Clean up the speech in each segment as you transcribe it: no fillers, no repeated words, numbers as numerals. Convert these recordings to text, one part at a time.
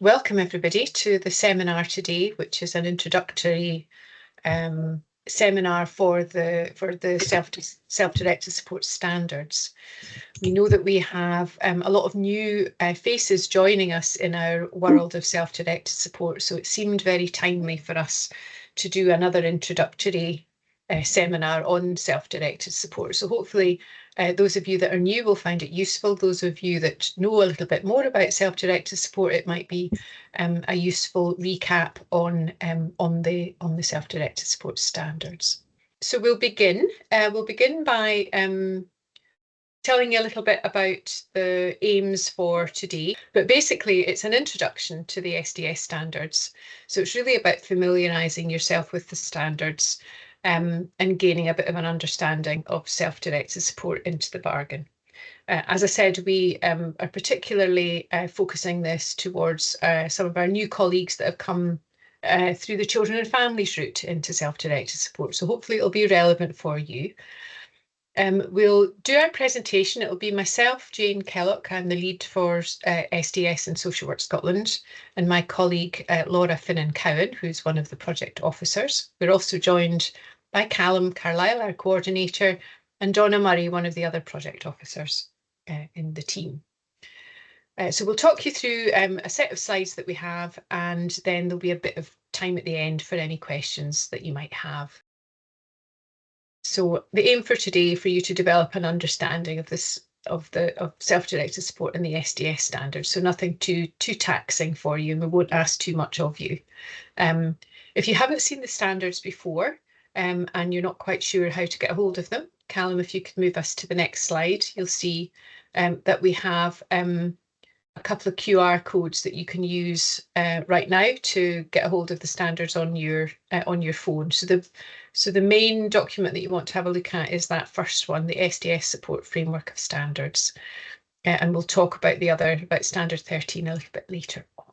Welcome everybody to the seminar today, which is an introductory seminar for the self-directed support standards. We know that we have a lot of new faces joining us in our world of self-directed support, so it seemed very timely for us to do another introductory seminar on self-directed support. So hopefully those of you that are new will find it useful. Those of you that know a little bit more about self-directed support, it might be a useful recap on the self-directed support standards. So we'll begin. We'll begin by telling you a little bit about the aims for today. But basically, it's an introduction to the SDS standards. So it's really about familiarising yourself with the standards and gaining a bit of an understanding of self-directed support into the bargain. As I said, we are particularly focusing this towards some of our new colleagues that have come through the children and families route into self-directed support. So hopefully it'll be relevant for you. We'll do our presentation. It'll be myself, Jane Kellock. I'm the lead for SDS and Social Work Scotland, and my colleague Laura Finnan-Cowan, who's one of the project officers. We're also joined by Callum Carlisle, our coordinator, and Donna Murray, one of the other project officers in the team. So we'll talk you through a set of slides that we have, and then there'll be a bit of time at the end for any questions that you might have. So the aim for today for you to develop an understanding of this of self-directed support and the SDS standards. So nothing too taxing for you, and we won't ask too much of you. If you haven't seen the standards before and you're not quite sure how to get a hold of them, Callum, if you could move us to the next slide, you'll see that we have a couple of QR codes that you can use right now to get a hold of the standards on your phone. So the main document that you want to have a look at is that first one, the SDS Support Framework of Standards. And we'll talk about the other, about Standard 13 a little bit later on.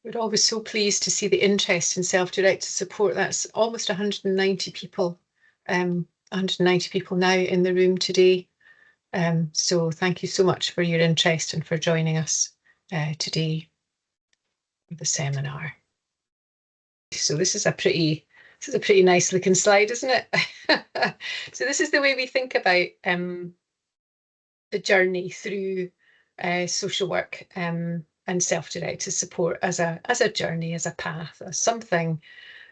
We're always so pleased to see the interest in self-directed support. That's almost 190 people, 190 people now in the room today. So thank you so much for your interest and for joining us today for the seminar. So this is a pretty nice looking slide, isn't it? So this is the way we think about the journey through social work and self-directed support as a journey, as a path, as something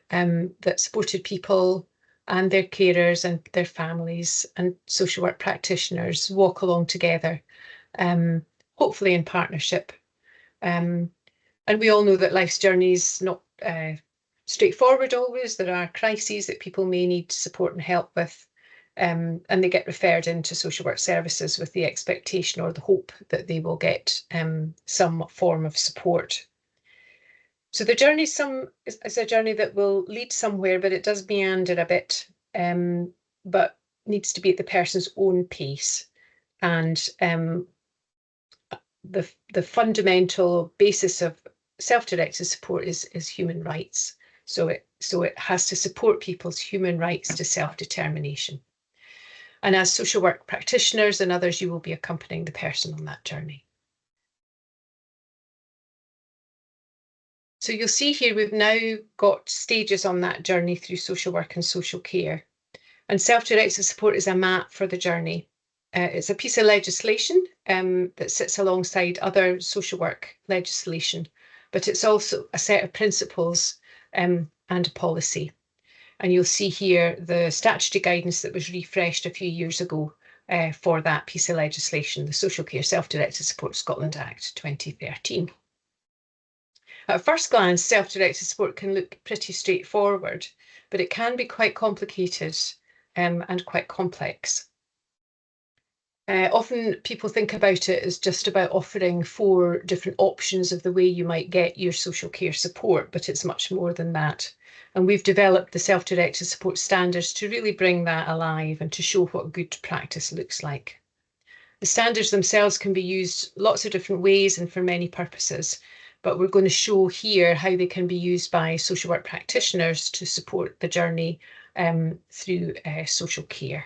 that supported people and their carers and their families and social work practitioners walk along together, hopefully in partnership. And we all know that life's journey is not straightforward always. There are crises that people may need support and help with, and they get referred into social work services with the expectation or the hope that they will get some form of support. So the journey is a journey that will lead somewhere, but it does meander a bit, but needs to be at the person's own pace. And the fundamental basis of self-directed support is human rights. So it has to support people's human rights to self-determination. And as social work practitioners and others, you will be accompanying the person on that journey. So you'll see here we've now got stages on that journey through social work and social care. And self-directed support is a map for the journey. It's a piece of legislation that sits alongside other social work legislation, but it's also a set of principles and a policy. And you'll see here the statutory guidance that was refreshed a few years ago for that piece of legislation, the Social Care Self-Directed Support Scotland Act 2013. At first glance, self-directed support can look pretty straightforward, but it can be quite complicated and quite complex. Often people think about it as just about offering 4 different options of the way you might get your social care support, but it's much more than that. And we've developed the self-directed support standards to really bring that alive and to show what good practice looks like. The standards themselves can be used lots of different ways and for many purposes, but we're going to show here how they can be used by social work practitioners to support the journey through social care.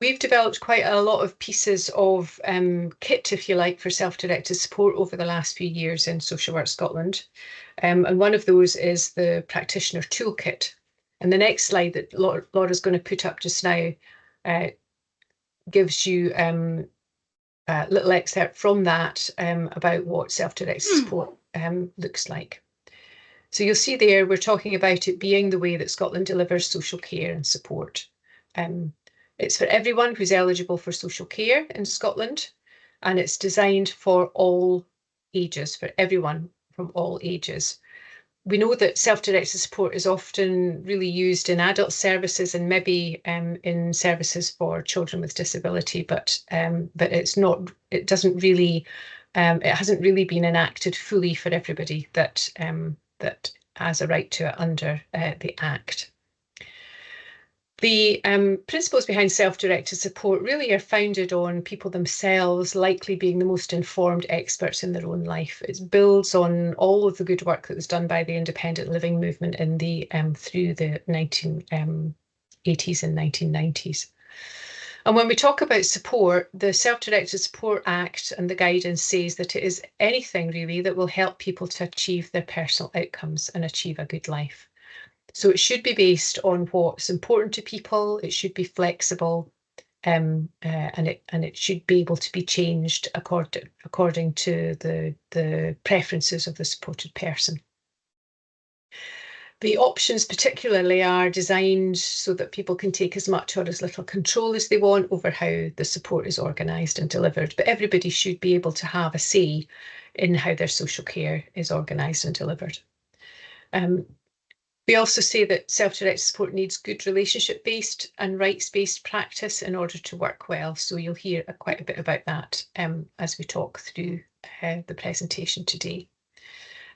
We've developed quite a lot of pieces of kit, if you like, for self-directed support over the last few years in Social Work Scotland. And one of those is the practitioner toolkit. And the next slide that Laura's going to put up just now gives you a little excerpt from that about what self-directed support looks like. So you'll see there, we're talking about it being the way that Scotland delivers social care and support. It's for everyone who's eligible for social care in Scotland, and it's designed for all ages, for everyone from all ages. We know that self-directed support is often really used in adult services and maybe in services for children with disability, but it's not. It doesn't really. It hasn't really been enacted fully for everybody that that has a right to it under the Act. The principles behind self-directed support really are founded on people themselves likely being the most informed experts in their own life. It builds on all of the good work that was done by the independent living movement in the through the 1980s and 1990s. And when we talk about support, the Self-Directed Support Act and the guidance says that it is anything really that will help people to achieve their personal outcomes and achieve a good life. So it should be based on what's important to people. It should be flexible, and it should be able to be changed according to the preferences of the supported person. The options particularly are designed so that people can take as much or as little control as they want over how the support is organised and delivered, but everybody should be able to have a say in how their social care is organised and delivered. We also say that self-directed support needs good relationship-based and rights-based practice in order to work well. So you'll hear quite a bit about that as we talk through the presentation today.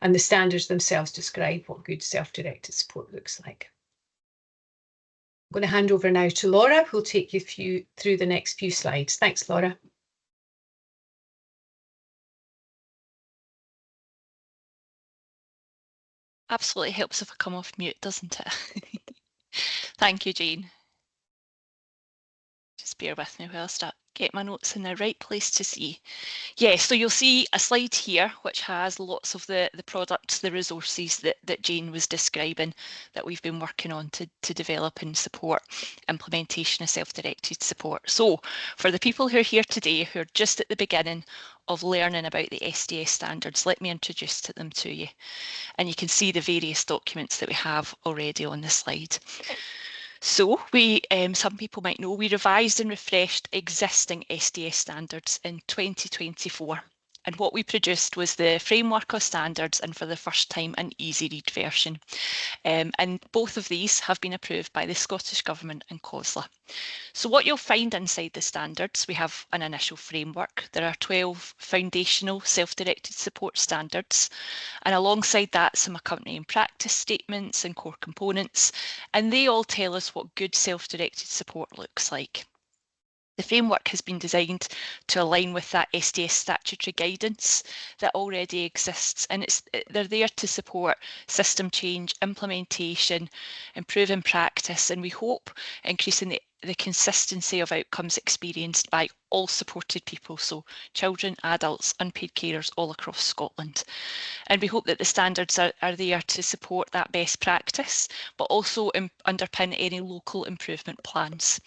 And the standards themselves describe what good self-directed support looks like. I'm going to hand over now to Laura, who'll take you through the next few slides. Thanks, Laura. Absolutely helps if I come off mute, doesn't it? Thank you, Jane. Just bear with me while I start get my notes in the right place to see. Yeah, so you'll see a slide here which has lots of the products, the resources that Jane was describing that we've been working on to develop and support implementation of self-directed support. So for the people who are here today who are just at the beginning of learning about the SDS standards, let me introduce them to you. And you can see the various documents that we have already on the slide. So we, some people might know, we revised and refreshed existing SDS standards in 2024. And what we produced was the framework of standards and for the first time an easy read version. And both of these have been approved by the Scottish Government and COSLA. So what you'll find inside the standards, we have an initial framework. There are 12 foundational self-directed support standards, and alongside that some accompanying practice statements and core components, and they all tell us what good self-directed support looks like. The framework has been designed to align with that SDS statutory guidance that already exists, and they're there to support system change, implementation, improving practice, and we hope increasing the consistency of outcomes experienced by all supported people, so children, adults, unpaid carers all across Scotland. And we hope that the standards are there to support that best practice, but also underpin any local improvement plans.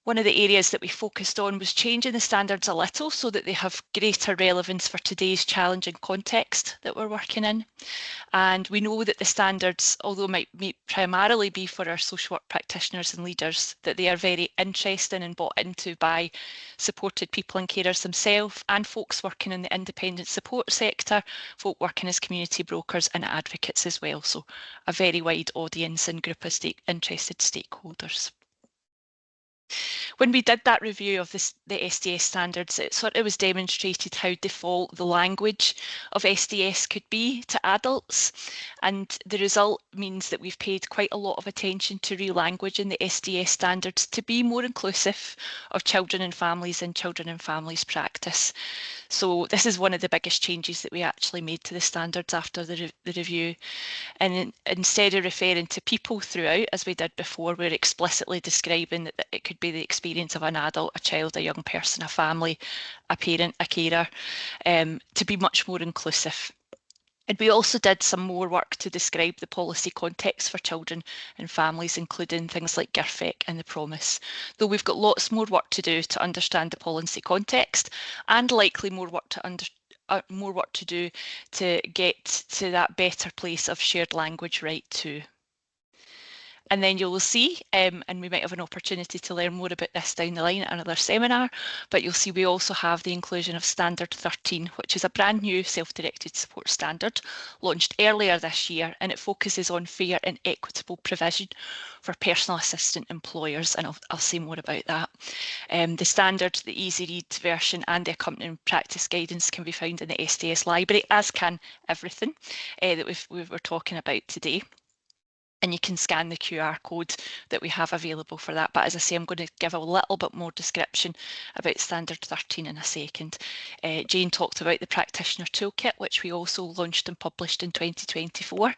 One of the areas that we focused on was changing the standards a little so that they have greater relevance for today's challenging context that we're working in. And we know that the standards, although might primarily be for our social work practitioners and leaders, that they are very interesting and bought into by supported people and carers themselves and folks working in the independent support sector, folk working as community brokers and advocates as well. So a very wide audience and group of interested stakeholders. When we did that review of the SDS standards, it sort of was demonstrated how default the language of SDS could be to adults, and the result means that we've paid quite a lot of attention to re-language in the SDS standards to be more inclusive of children and families practice. So this is one of the biggest changes that we actually made to the standards after the review. And instead of referring to people throughout, as we did before, we're explicitly describing that it could could be the experience of an adult, a child, a young person, a family, a parent, a carer, to be much more inclusive. And we also did some more work to describe the policy context for children and families, including things like GIRFEC and the promise. Though we've got lots more work to do to understand the policy context, and likely more work to do to get to that better place of shared language right too. And then you'll see, and we might have an opportunity to learn more about this down the line at another seminar, but you'll see we also have the inclusion of Standard 13, which is a brand new self-directed support standard launched earlier this year, and it focuses on fair and equitable provision for personal assistant employers, and I'll say more about that. The standard, the easy read version and the accompanying practice guidance can be found in the SDS library, as can everything that we were talking about today. And you can scan the QR code that we have available for that. But as I say, I'm going to give a little bit more description about Standard 13 in a second. Jane talked about the Practitioner Toolkit, which we also launched and published in 2024,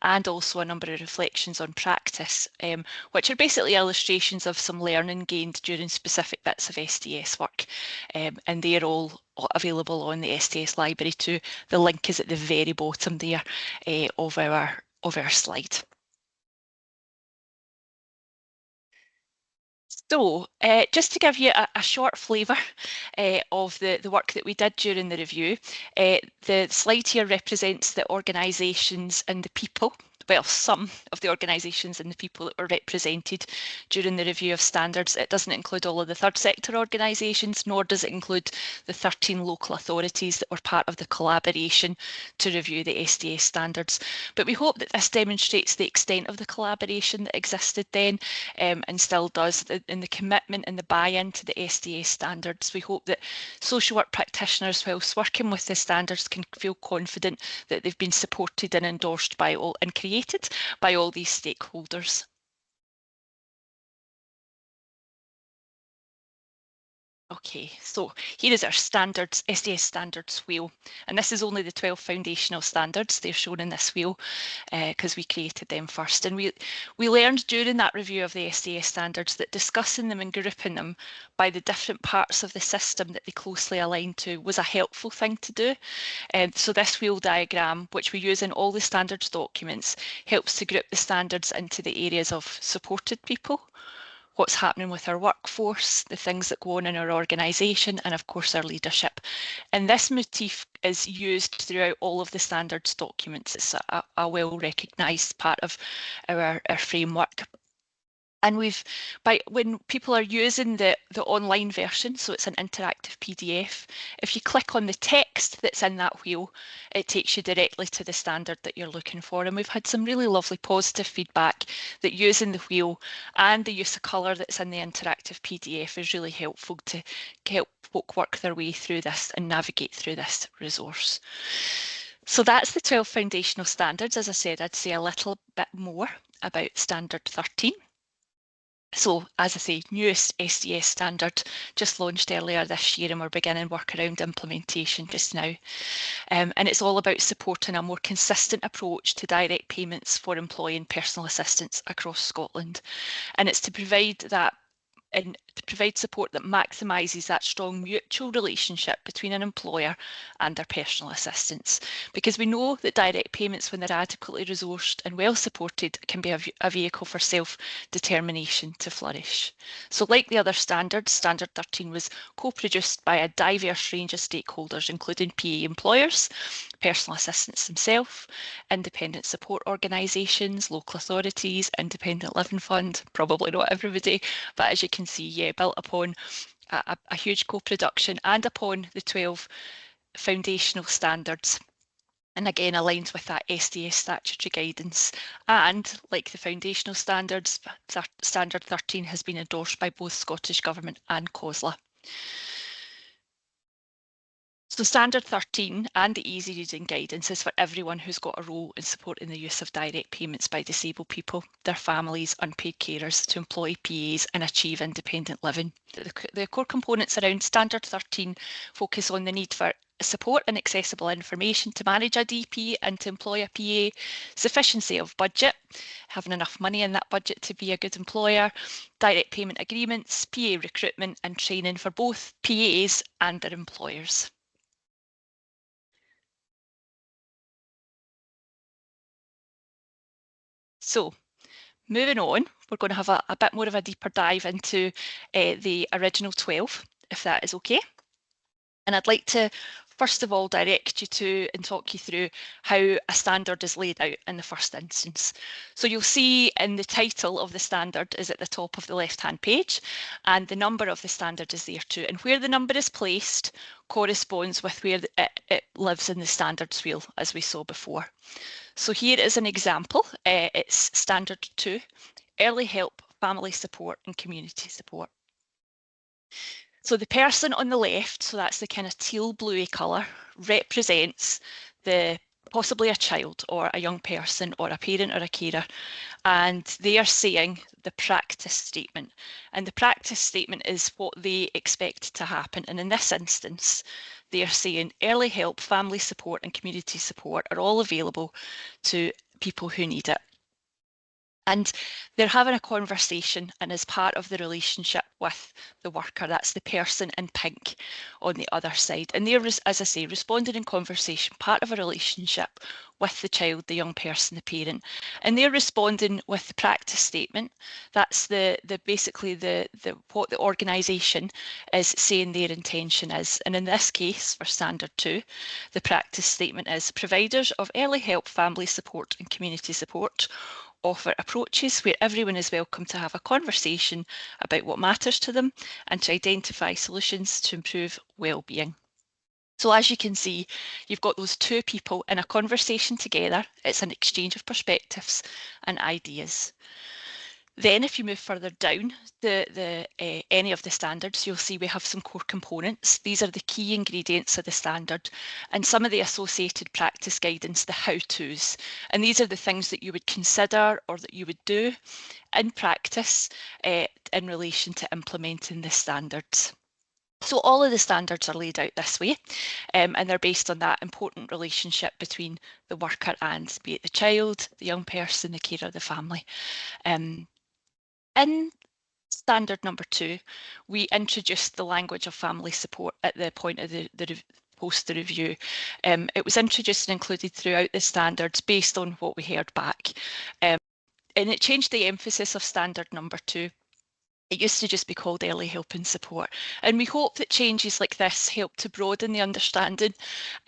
and also a number of reflections on practice, which are basically illustrations of some learning gained during specific bits of SDS work. And they are all available on the SDS library too. The link is at the very bottom there of our slide. So, just to give you a short flavour of the work that we did during the review, the slide here represents the organisations and the people, well, some of the organisations and the people that were represented during the review of standards. It doesn't include all of the third sector organisations, nor does it include the 13 local authorities that were part of the collaboration to review the SDS standards. But we hope that this demonstrates the extent of the collaboration that existed then and still does, in the commitment and the buy-in to the SDS standards. We hope that social work practitioners, whilst working with the standards, can feel confident that they've been supported and endorsed by all and created by all these stakeholders. Okay, so here is our standards, SDS standards wheel, and this is only the 12 foundational standards. They're shown in this wheel because we created them first. And we learned during that review of the SDS standards that discussing them and grouping them by the different parts of the system that they closely align to was a helpful thing to do. So this wheel diagram, which we use in all the standards documents, helps to group the standards into the areas of supported people, what's happening with our workforce, the things that go on in our organisation, and of course our leadership. And this motif is used throughout all of the standards documents. It's a well recognised part of our framework. And when people are using the online version, so it's an interactive PDF, if you click on the text that's in that wheel, it takes you directly to the standard that you're looking for. And we've had some really lovely positive feedback that using the wheel and the use of colour that's in the interactive PDF is really helpful to help folk work their way through this and navigate through this resource. So that's the 12 foundational standards. As I said, I'd say a little bit more about Standard 13. So, as I say, newest SDS standard, just launched earlier this year, and we're beginning work around implementation just now. And it's all about supporting a more consistent approach to direct payments for employee and personal assistants across Scotland. And it's to provide that and to provide support that maximises that strong mutual relationship between an employer and their personal assistants. Because we know that direct payments, when they're adequately resourced and well supported, can be a vehicle for self-determination to flourish. So like the other standards, Standard 13 was co-produced by a diverse range of stakeholders, including PA employers, personal assistants themselves, independent support organisations, local authorities, independent living fund, probably not everybody, but as you can see, yeah, built upon a huge co-production and upon the 12 foundational standards. And again, aligns with that SDS statutory guidance. And like the foundational standards, Standard 13 has been endorsed by both Scottish Government and COSLA. So Standard 13 and the easy reading guidance is for everyone who's got a role in supporting the use of direct payments by disabled people, their families, unpaid carers, to employ PAs and achieve independent living. The core components around Standard 13 focus on the need for support and accessible information to manage a DP and to employ a PA, sufficiency of budget, having enough money in that budget to be a good employer, direct payment agreements, PA recruitment and training for both PAs and their employers. So, moving on, we're going to have a bit more of a deeper dive into the original 12, if that is okay. And I'd like to, first of all, direct you to and talk you through how a standard is laid out in the first instance. So you'll see in the title of the standard is at the top of the left-hand page, and the number of the standard is there too. And where the number is placed corresponds with where it lives in the standards wheel, as we saw before. So here is an example. It's standard 2, early help, family support and community support. So the person on the left, so that's the kind of teal bluey colour, represents possibly a child or a young person or a parent or a carer, and they are saying the practice statement. And the practice statement is what they expect to happen. And in this instance, they are saying early help, family support and community support are all available to people who need it. And they're having a conversation, and as part of the relationship with the worker, that's the person in pink on the other side. And they're, as I say, responding in conversation, part of a relationship with the child, the young person, the parent. And they're responding with the practice statement. That's basically what the organisation is saying their intention is. And in this case, for standard 2, the practice statement is providers of early help, family support and community support offer approaches where everyone is welcome to have a conversation about what matters to them and to identify solutions to improve well-being. So as you can see, you've got those two people in a conversation together. It's an exchange of perspectives and ideas. Then if you move further down any of the standards, you'll see we have some core components. These are the key ingredients of the standard and some of the associated practice guidance, the how-tos. And these are the things that you would consider or that you would do in practice in relation to implementing the standards. So all of the standards are laid out this way, and they're based on that important relationship between the worker and, be it the child, the young person, the carer, the family. In standard number 2, we introduced the language of family support at the point of the post the review. It was introduced and included throughout the standards based on what we heard back. And it changed the emphasis of standard number 2. It used to just be called early help and support. And we hope that changes like this help to broaden the understanding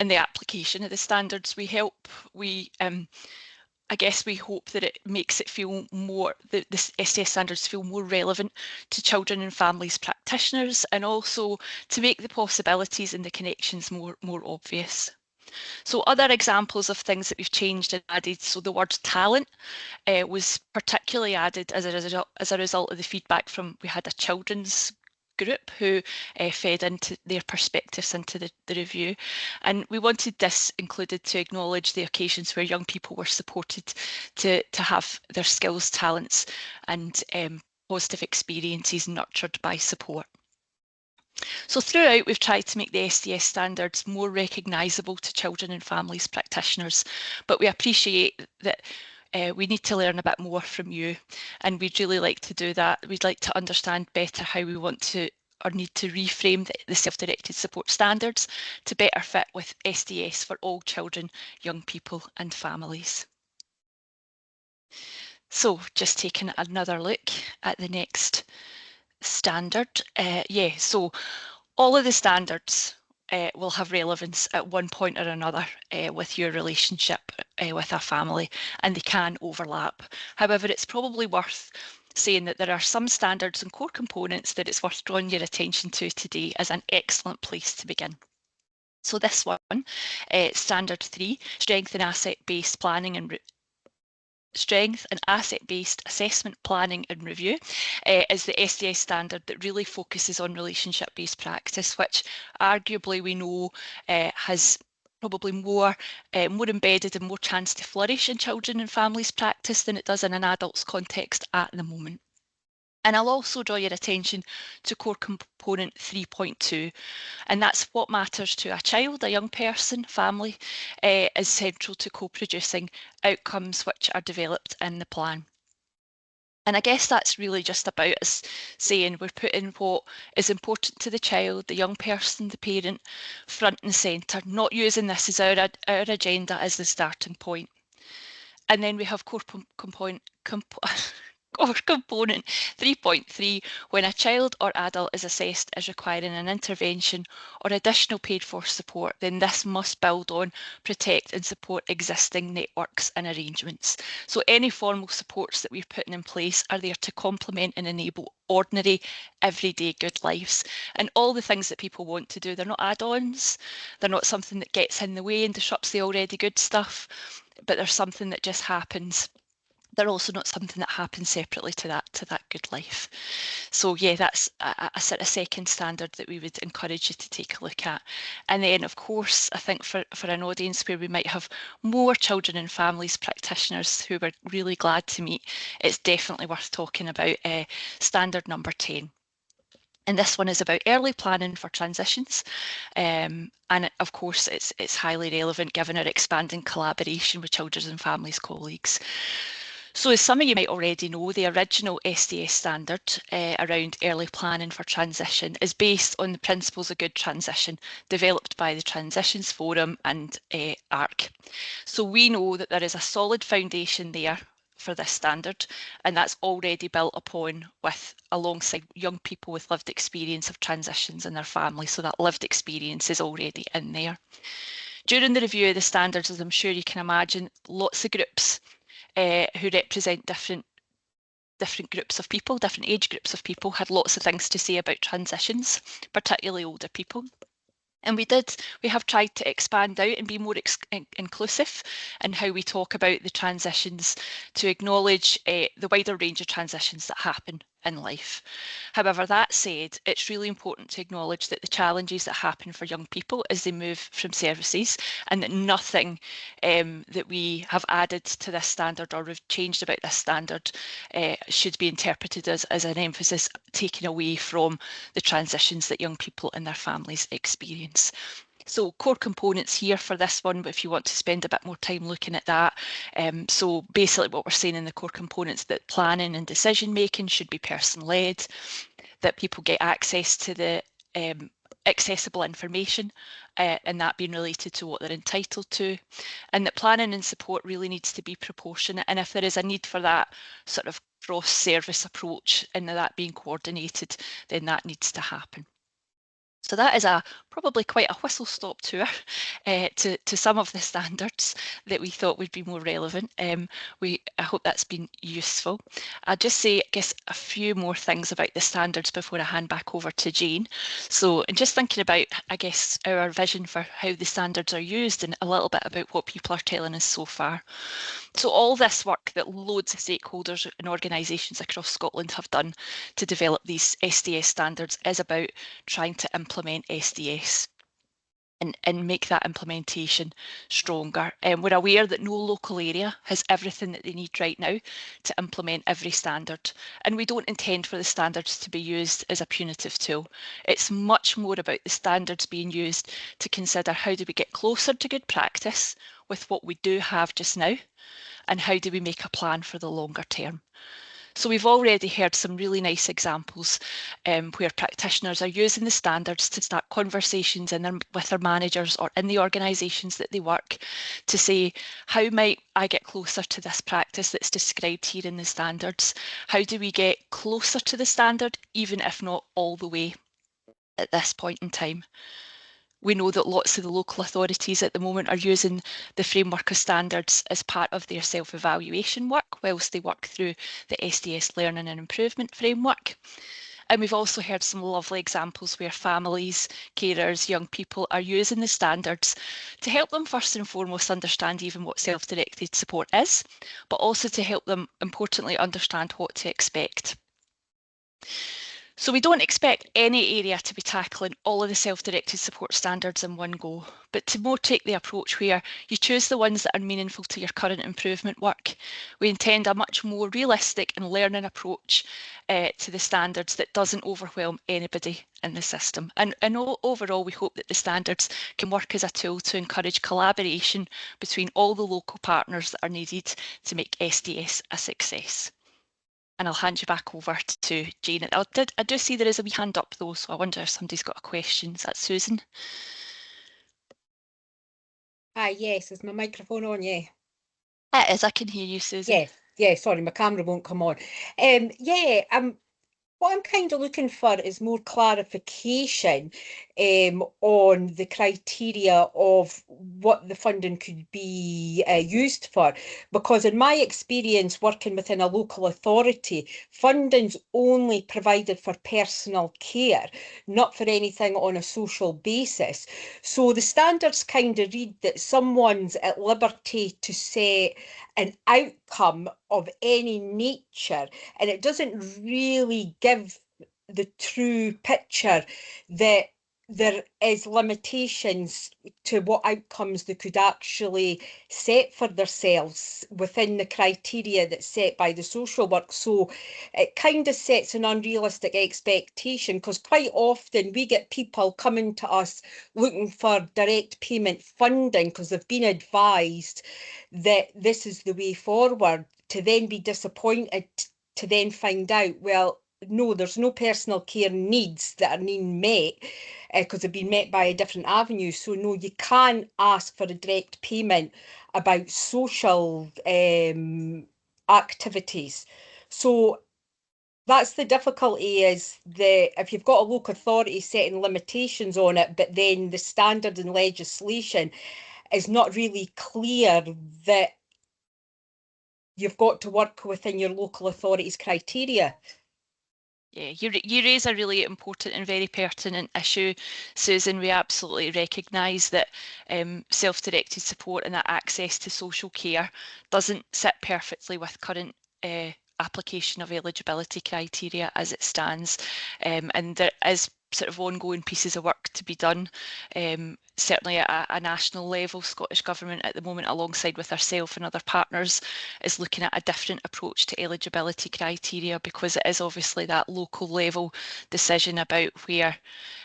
and the application of the standards. I guess we hope that it makes it feel more, the SDS standards feel more relevant to children and families practitioners, and also to make the possibilities and the connections more obvious. So other examples of things that we've changed and added, so the word talent was particularly added as a result of the feedback from, we had a children's group who fed into their perspectives into the review, and we wanted this included to acknowledge the occasions where young people were supported to have their skills, talents and positive experiences nurtured by support. So throughout, we've tried to make the SDS standards more recognisable to children and families practitioners, but we appreciate that we need to learn a bit more from you, and we'd really like to do that. We'd like to understand better how we want to or need to reframe the self-directed support standards to better fit with SDS for all children, young people and families. So just taking another look at the next standard. So all of the standards will have relevance at one point or another with your relationship with a family, and they can overlap. However, it's probably worth saying that there are some standards and core components that it's worth drawing your attention to today as an excellent place to begin. So this one, standard 3, strength and asset-based planning and asset-based assessment, planning and review, is the SDS standard that really focuses on relationship-based practice, which arguably we know has probably more embedded and more chance to flourish in children and families practice than it does in an adult's context at the moment. And I'll also draw your attention to core component 3.2, and that's what matters to a child, a young person, family, is central to co-producing outcomes which are developed in the plan. And I guess that's really just about us saying we're putting what is important to the child, the young person, the parent, front and centre, not using this as our agenda as the starting point. And then we have core component core component 3.3, when a child or adult is assessed as requiring an intervention or additional paid for support, then this must build on, protect and support existing networks and arrangements. So any formal supports that we're putting in place are there to complement and enable ordinary, everyday good lives. And all the things that people want to do, they're not add-ons, they're not something that gets in the way and disrupts the already good stuff, but they're something that just happens. They're also not something that happens separately to that good life. So yeah, that's a sort of second standard that we would encourage you to take a look at. And then of course, I think for an audience where we might have more children and families practitioners who we're really glad to meet, it's definitely worth talking about standard number 10. And this one is about early planning for transitions. And of course, it's highly relevant given our expanding collaboration with children and families colleagues. So as some of you might already know, the original SDS standard around early planning for transition is based on the principles of good transition developed by the Transitions Forum and ARC. So we know that there is a solid foundation there for this standard, and that's already built upon alongside young people with lived experience of transitions in their families. So that lived experience is already in there. During the review of the standards, as I'm sure you can imagine, lots of groups who represent different groups of people, different age groups of people, had lots of things to say about transitions, particularly older people. And we have tried to expand out and be more inclusive in how we talk about the transitions to acknowledge the wider range of transitions that happen in life. However, that said, it's really important to acknowledge that the challenges that happen for young people as they move from services, and that nothing that we have added to this standard or have changed about this standard should be interpreted as an emphasis taken away from the transitions that young people and their families experience. So core components here for this one, but if you want to spend a bit more time looking at that. So basically what we're saying in the core components, that planning and decision making should be person-led, that people get access to the accessible information and that being related to what they're entitled to, and that planning and support really needs to be proportionate, and if there is a need for that sort of cross-service approach and that being coordinated, then that needs to happen. So that is probably quite a whistle-stop tour to some of the standards that we thought would be more relevant. I hope that's been useful. I'll just say, I guess, a few more things about the standards before I hand back over to Jane. So, and just thinking about, I guess, our vision for how the standards are used and a little bit about what people are telling us so far. So all this work that loads of stakeholders and organisations across Scotland have done to develop these SDS standards is about trying to implement SDS and make that implementation stronger. We're aware that no local area has everything that they need right now to implement every standard, and we don't intend for the standards to be used as a punitive tool. It's much more about the standards being used to consider how do we get closer to good practice with what we do have just now, and how do we make a plan for the longer term. So we've already heard some really nice examples where practitioners are using the standards to start conversations with their managers or in the organisations that they work to say, how might I get closer to this practice that's described here in the standards? How do we get closer to the standard, even if not all the way at this point in time? We know that lots of the local authorities at the moment are using the framework of standards as part of their self-evaluation work whilst they work through the SDS Learning and Improvement Framework. And we've also heard some lovely examples where families, carers, young people are using the standards to help them first and foremost understand even what self-directed support is, but also to help them importantly understand what to expect. So we don't expect any area to be tackling all of the self-directed support standards in one go, but to more take the approach where you choose the ones that are meaningful to your current improvement work. We intend a much more realistic and learning approach to the standards that doesn't overwhelm anybody in the system. And overall, we hope that the standards can work as a tool to encourage collaboration between all the local partners that are needed to make SDS a success. And I'll hand you back over to Jane. I do see there is a wee hand up though, so I wonder if somebody's got a question. Is that Susan? Hi, yes, is my microphone on? Yeah. It is, I can hear you, Susan. Yes, yeah, sorry, my camera won't come on. What I'm kind of looking for is more clarification on the criteria of what the funding could be used for. Because in my experience working within a local authority, funding's only provided for personal care, not for anything on a social basis. So the standards kind of read that someone's at liberty to set an outcome of any nature, and it doesn't really give the true picture that there is limitations to what outcomes they could actually set for themselves within the criteria that's set by the social work. So it kind of sets an unrealistic expectation, because quite often we get people coming to us looking for direct payment funding because they've been advised that this is the way forward, to then be disappointed to then find out, well, no, there's no personal care needs that are being met because they've been met by a different avenue. So no, you can't ask for a direct payment about social activities. So that's the difficulty, is that if you've got a local authority setting limitations on it, but then the standard and legislation is not really clear that you've got to work within your local authority's criteria. Yeah, you raise a really important and very pertinent issue, Susan. We absolutely recognise that self-directed support and that access to social care doesn't sit perfectly with current application of eligibility criteria as it stands, and there is sort of ongoing pieces of work to be done, certainly at a national level. Scottish Government at the moment, alongside with ourselves and other partners, is looking at a different approach to eligibility criteria, because it is obviously that local level decision about where,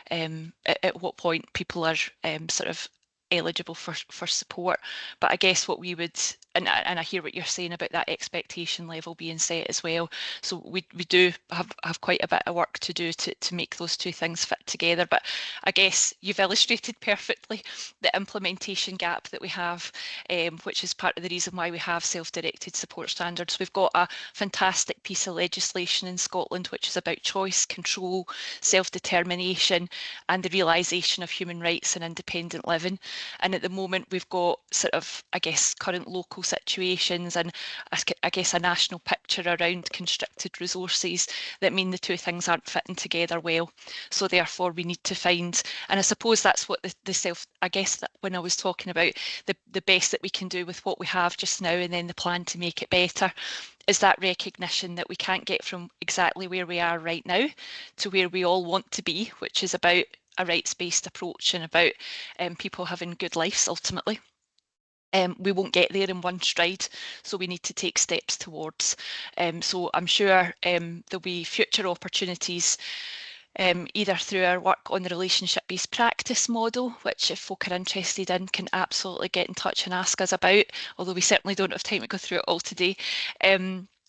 at what point people are sort of eligible for support. But I guess what we would, and I hear what you're saying about that expectation level being set as well. So we do have quite a bit of work to do to make those two things fit together. But I guess you've illustrated perfectly the implementation gap that we have, which is part of the reason why we have self-directed support standards. We've got a fantastic piece of legislation in Scotland which is about choice, control, self-determination and the realisation of human rights and independent living. And at the moment we've got sort of, I guess, current local situations and I guess a national picture around constricted resources that mean the two things aren't fitting together well. So therefore we need to find, and I suppose that's what I guess that when I was talking about the best that we can do with what we have just now and then the plan to make it better, is that recognition that we can't get from exactly where we are right now to where we all want to be, which is about a rights-based approach and about people having good lives ultimately. We won't get there in one stride, so we need to take steps towards. So I'm sure there'll be future opportunities, either through our work on the relationship-based practice model, which if folk are interested in can absolutely get in touch and ask us about, although we certainly don't have time to go through it all today.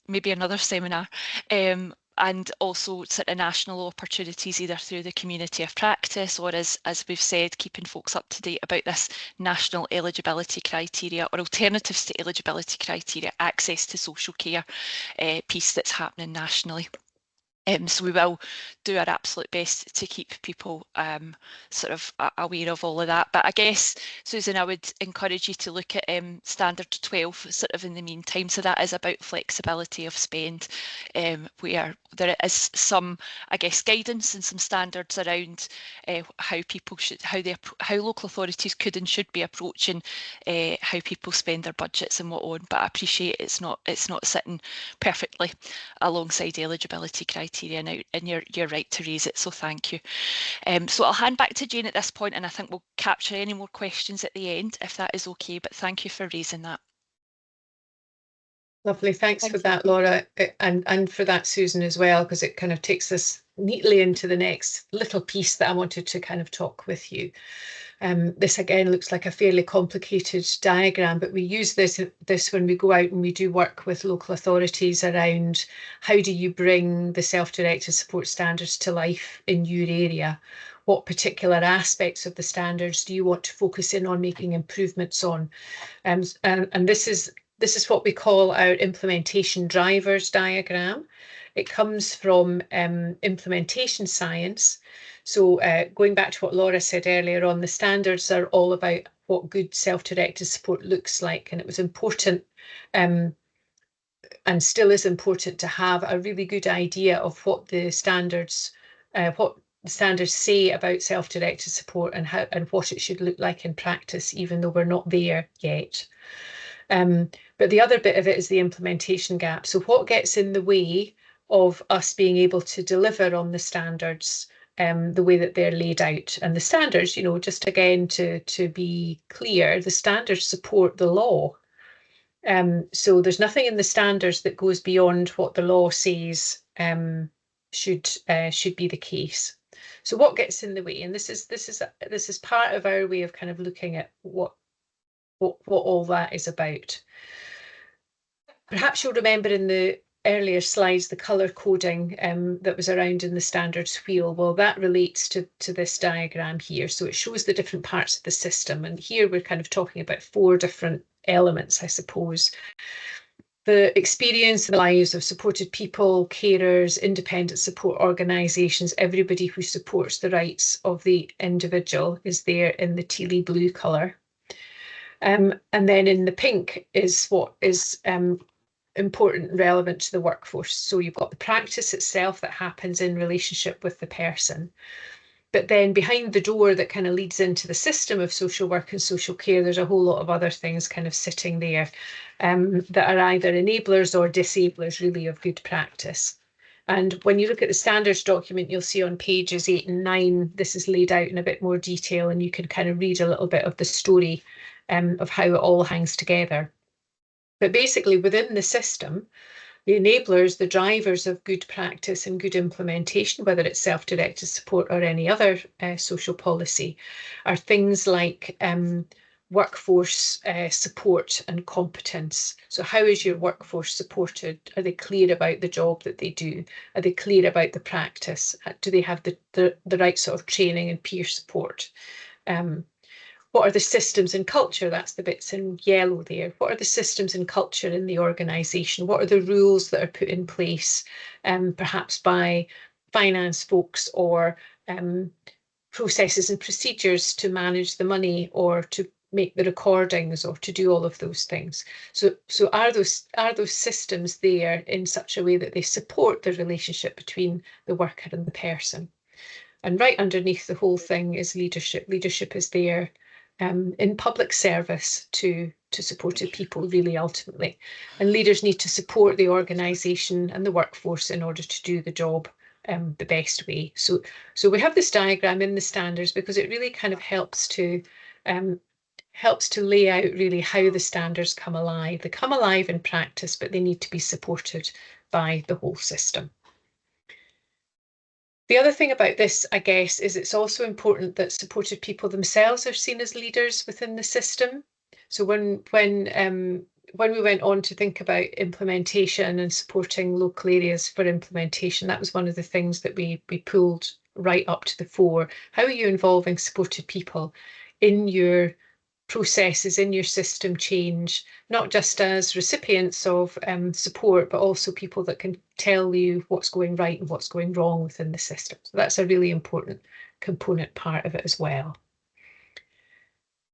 Maybe another seminar. And also sort of national opportunities, either through the community of practice or as we've said, keeping folks up to date about this national eligibility criteria or alternatives to eligibility criteria, access to social care piece that's happening nationally. So we will do our absolute best to keep people sort of aware of all of that. But I guess, Susan, I would encourage you to look at Standard 12 sort of in the meantime. So that is about flexibility of spend, where there is some, I guess, guidance and some standards around how people should, how local authorities could and should be approaching how people spend their budgets and what on. But I appreciate it's not sitting perfectly alongside eligibility criteria. criteria, and you're right to raise it, so thank you. So I'll hand back to Jane at this point, and I think we'll capture any more questions at the end, if that is okay, but thank you for raising that. Lovely, thanks for that, Laura, and for that, Susan, as well, because it kind of takes us neatly into the next little piece that I wanted to kind of talk with you. This again looks like a fairly complicated diagram, but we use this when we go out and we do work with local authorities around how do you bring the self-directed support standards to life in your area? What particular aspects of the standards do you want to focus in on making improvements on? And this is what we call our implementation drivers diagram. It comes from implementation science. So going back to what Laura said earlier on, the standards are all about what good self-directed support looks like. And it was important and still is important to have a really good idea of what the standards say about self-directed support and how and what it should look like in practice, even though we're not there yet. But the other bit of it is the implementation gap. So what gets in the way of us being able to deliver on the standards the way that they're laid out? And the standards, just again to be clear, the standards support the law. So there's nothing in the standards that goes beyond what the law says should be the case. So what gets in the way? And this is part of our way of kind of looking at what all that is about. Perhaps you'll remember in the earlier slides the colour coding that was around in the standards wheel. Well, that relates to this diagram here. So it shows the different parts of the system. And here we're kind of talking about 4 different elements, I suppose. The experience and the lives of supported people, carers, independent support organisations, everybody who supports the rights of the individual is there in the tealy blue colour. And then in the pink is what is important and relevant to the workforce. So you've got the practice itself that happens in relationship with the person. But then behind the door that kind of leads into the system of social work and social care, there's a whole lot of other things kind of sitting there that are either enablers or disablers, really, of good practice. And when you look at the standards document, you'll see on pages 8 and 9, this is laid out in a bit more detail, and you can kind of read a little bit of the story of how it all hangs together. But basically, within the system, the enablers, the drivers of good practice and good implementation, whether it's self-directed support or any other social policy, are things like workforce support and competence. So how is your workforce supported? Are they clear about the job that they do? Are they clear about the practice? Do they have the right sort of training and peer support? What are the systems and culture? That's the bits in yellow there. What are the systems and culture in the organisation? What are the rules that are put in place, perhaps by finance folks, or processes and procedures to manage the money or to make the recordings or to do all of those things? So are those systems there in such a way that they support the relationship between the worker and the person? And right underneath the whole thing is leadership. Leadership is there in public service to supported people, really, ultimately. And leaders need to support the organisation and the workforce in order to do the job the best way. So we have this diagram in the standards because it really kind of helps to lay out really how the standards come alive. They come alive in practice, but they need to be supported by the whole system. The other thing about this, I guess, is it's also important that supported people themselves are seen as leaders within the system. So when we went on to think about implementation and supporting local areas for implementation, that was one of the things that we pulled right up to the fore. How are you involving supported people in your processes, in your system change, not just as recipients of support, but also people that can tell you what's going right and what's going wrong within the system? So that's a really important component part of it as well.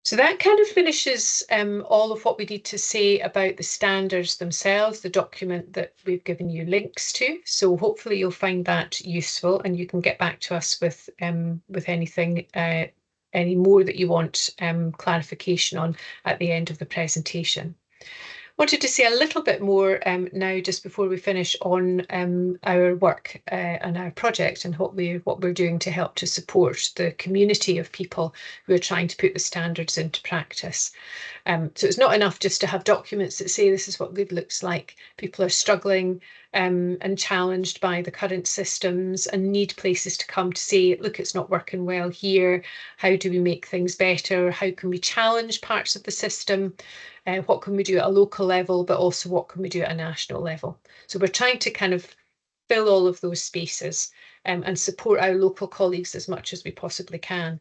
So that kind of finishes all of what we need to say about the standards themselves, the document that we've given you links to. So hopefully you'll find that useful, and you can get back to us with anything any more that you want clarification on at the end of the presentation. Wanted to say a little bit more now, just before we finish, on our work and our project and what we're doing to help to support the community of people who are trying to put the standards into practice. So it's not enough just to have documents that say this is what good looks like. People are struggling and challenged by the current systems and need places to come to say, look, it's not working well here. How do we make things better? How can we challenge parts of the system? What can we do at a local level, but also what can we do at a national level? So we're trying to kind of fill all of those spaces and support our local colleagues as much as we possibly can.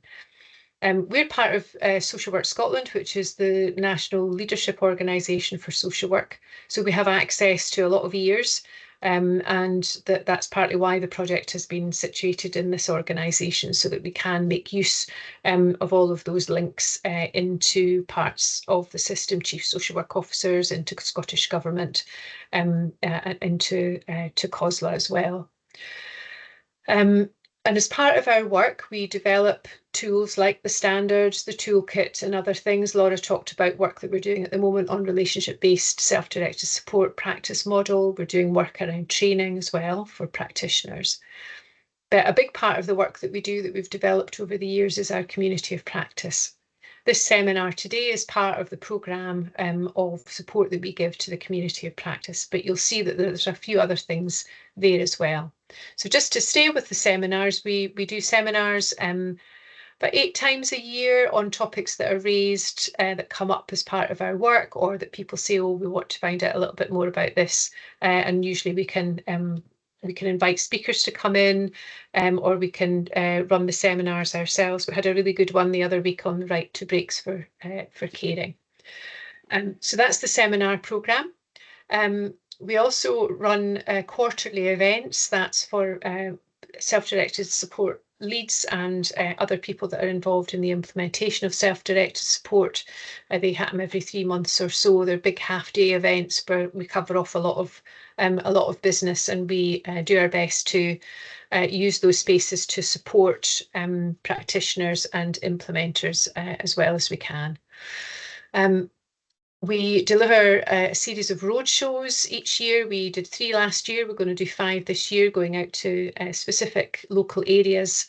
We're part of Social Work Scotland, which is the national leadership organisation for social work. So we have access to a lot of ears, and that's partly why the project has been situated in this organisation, so that we can make use of all of those links into parts of the system, chief social work officers, into Scottish Government, into to COSLA as well. And as part of our work, we develop tools like the standards, the toolkit, and other things. Laura talked about work that we're doing at the moment on relationship-based self-directed support practice model. We're doing work around training as well for practitioners. But a big part of the work that we do, that we've developed over the years, is our community of practice. This seminar today is part of the programme of support that we give to the community of practice, but you'll see that there's a few other things there as well. So just to stay with the seminars, we do seminars about 8 times a year on topics that are raised that come up as part of our work, or that people say, oh, we want to find out a little bit more about this, and usually we can invite speakers to come in, or we can run the seminars ourselves. We had a really good one the other week on the right to breaks for caring. So that's the seminar programme. We also run quarterly events. That's for self-directed support leads and other people that are involved in the implementation of self-directed support. They happen every 3 months or so. They're big half-day events where we cover off a lot of business, and we do our best to use those spaces to support practitioners and implementers as well as we can. We deliver a series of roadshows each year. We did 3 last year. We're going to do 5 this year, going out to specific local areas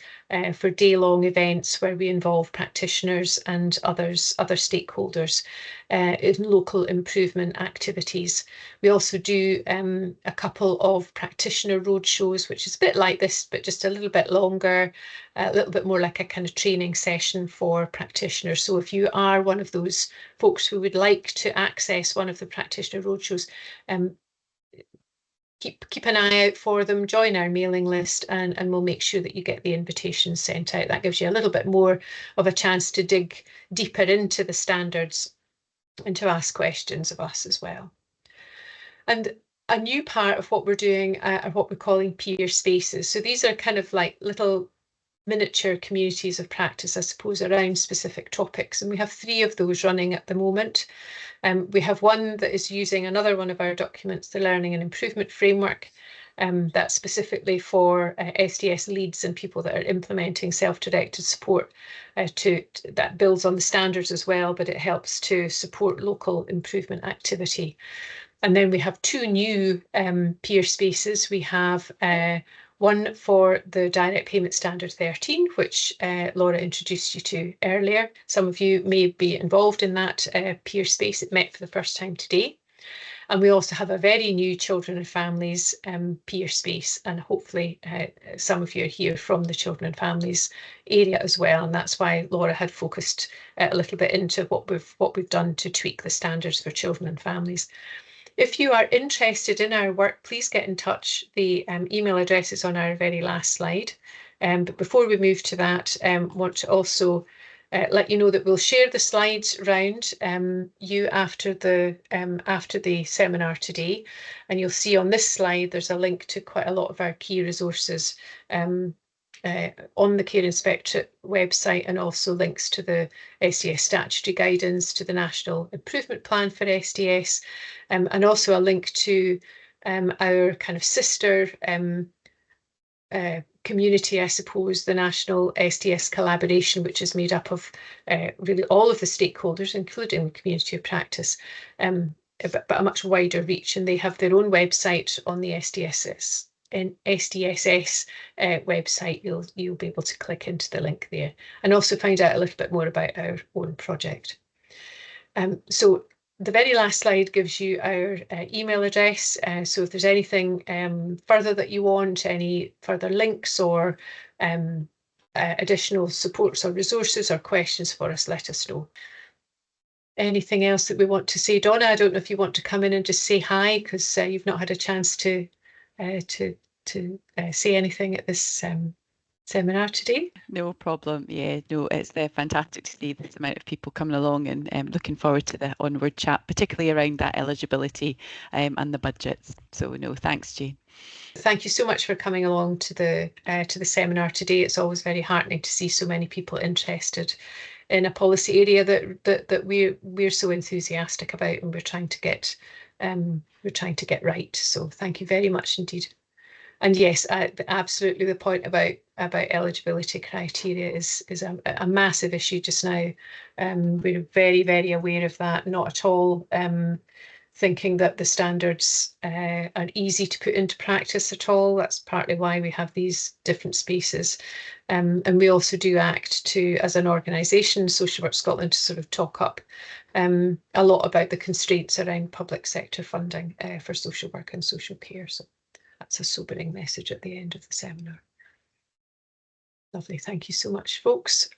for day-long events where we involve practitioners and other stakeholders in local improvement activities. We also do a couple of practitioner roadshows, which is a bit like this, but just a little bit longer, a little bit more like a kind of training session for practitioners. So if you are one of those folks who would like to access one of the practitioner roadshows, keep an eye out for them, join our mailing list, and we'll make sure that you get the invitations sent out. That gives you a little bit more of a chance to dig deeper into the standards and to ask questions of us as well. And a new part of what we're doing are what we're calling peer spaces. So these are kind of like little miniature communities of practice, I suppose, around specific topics. And we have 3 of those running at the moment. We have one that is using another one of our documents, the Learning and Improvement Framework. That's specifically for SDS leads and people that are implementing self-directed support. That builds on the standards as well, but it helps to support local improvement activity. And then we have 2 new peer spaces. We have one for the Direct Payment Standard 13, which Laura introduced you to earlier. Some of you may be involved in that peer space. It met for the first time today. And we also have a very new Children and Families peer space, and hopefully some of you are here from the Children and Families area as well. And that's why Laura had focused a little bit into what we've done to tweak the standards for children and families. If you are interested in our work, please get in touch. The email address is on our very last slide. But before we move to that, I want to also let you know that we'll share the slides around you after the seminar today. And you'll see on this slide, there's a link to quite a lot of our key resources on the Care Inspectorate website, and also links to the SDS statutory guidance, to the National Improvement Plan for SDS, and also a link to our kind of sister community, I suppose, the National SDS Collaboration, which is made up of really all of the stakeholders, including the community of practice. but a much wider reach, and they have their own website on the SDSS website. You'll be able to click into the link there and also find out a little bit more about our own project. So the very last slide gives you our email address. So if there's anything further that you want, any further links or additional supports or resources or questions for us, let us know. Anything else that we want to say? Donna, I don't know if you want to come in and just say hi, because you've not had a chance to say anything at this seminar today. No problem. Yeah, no, it's fantastic to see this amount of people coming along, and looking forward to the onward chat, particularly around that eligibility and the budgets. So no, thanks, Jane. Thank you so much for coming along to the seminar today. It's always very heartening to see so many people interested in a policy area that we're so enthusiastic about, and we're trying to get right. So thank you very much indeed. And yes, absolutely, the point about eligibility criteria is a massive issue just now. We're very, very aware of that. Not at all thinking that the standards are easy to put into practice at all. That's partly why we have these different spaces. And we also do act to, as an organisation, Social Work Scotland, to sort of talk up a lot about the constraints around public sector funding for social work and social care. So that's a sobering message at the end of the seminar. Lovely. Thank you so much, folks.